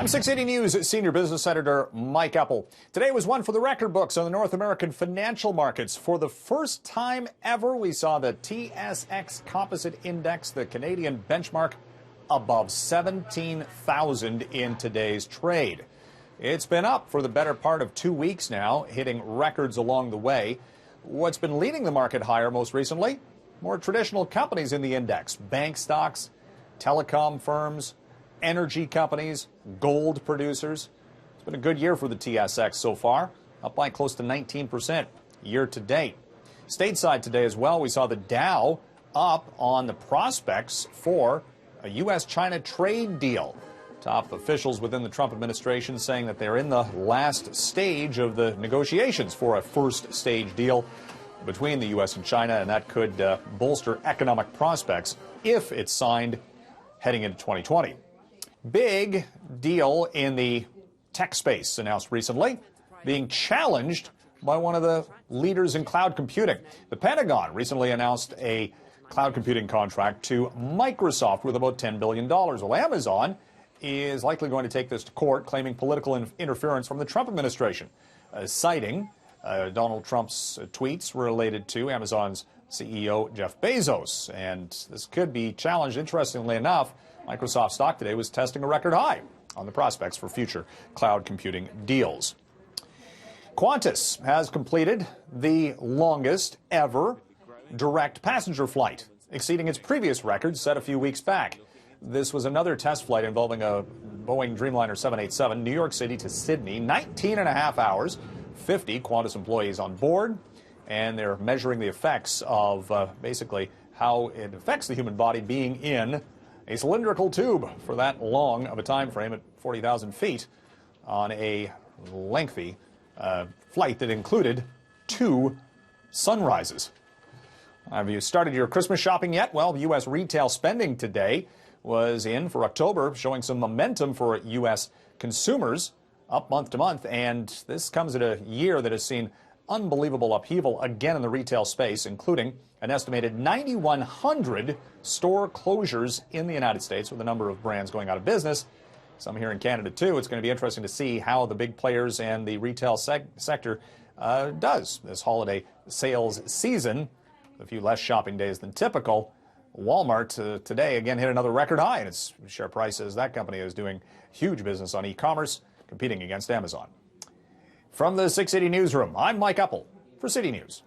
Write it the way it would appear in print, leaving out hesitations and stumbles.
I'm 680 News Senior Business Editor Mike Eppel. Today was one for the record books on the North American financial markets. For the first time ever, we saw the TSX Composite Index, the Canadian benchmark, above 17,000 in today's trade. It's been up for the better part of 2 weeks now, hitting records along the way. What's been leading the market higher most recently? More traditional companies in the index, bank stocks, telecom firms, energy companies, gold producers. It's been a good year for the TSX so far, up by close to 19% year to date. Stateside today as well, we saw the Dow up on the prospects for a U.S.-China trade deal. Top officials within the Trump administration saying that they're in the last stage of the negotiations for a first stage deal between the U.S. and China, and that could bolster economic prospects if it's signed heading into 2020. Big deal in the tech space announced recently, being challenged by one of the leaders in cloud computing. The Pentagon recently announced a cloud computing contract to Microsoft with about $10 billion. Well, Amazon is likely going to take this to court, claiming political interference from the Trump administration, citing Donald Trump's tweets related to Amazon's CEO Jeff Bezos. And this could be challenged. Interestingly enough, Microsoft stock today was testing a record high on the prospects for future cloud computing deals. Qantas has completed the longest ever direct passenger flight, exceeding its previous record set a few weeks back. This was another test flight involving a Boeing Dreamliner 787, New York City to Sydney, 19 and a half hours, 50 Qantas employees on board, and they're measuring the effects of basically how it affects the human body being in a cylindrical tube for that long of a time frame at 40,000 feet on a lengthy flight that included 2 sunrises. Have you started your Christmas shopping yet? Well, U.S. retail spending today was in for October, showing some momentum for U.S. consumers, up month to month, and this comes at a year that has seen unbelievable upheaval again in the retail space, including an estimated 9,100 store closures in the United States, with a number of brands going out of business. Some here in Canada, too. It's going to be interesting to see how the big players and the retail sector does this holiday sales season. A few less shopping days than typical. Walmart today again hit another record high in its share price, as that company is doing huge business on e-commerce, competing against Amazon. From the 680 Newsroom, I'm Mike Eppel for City News.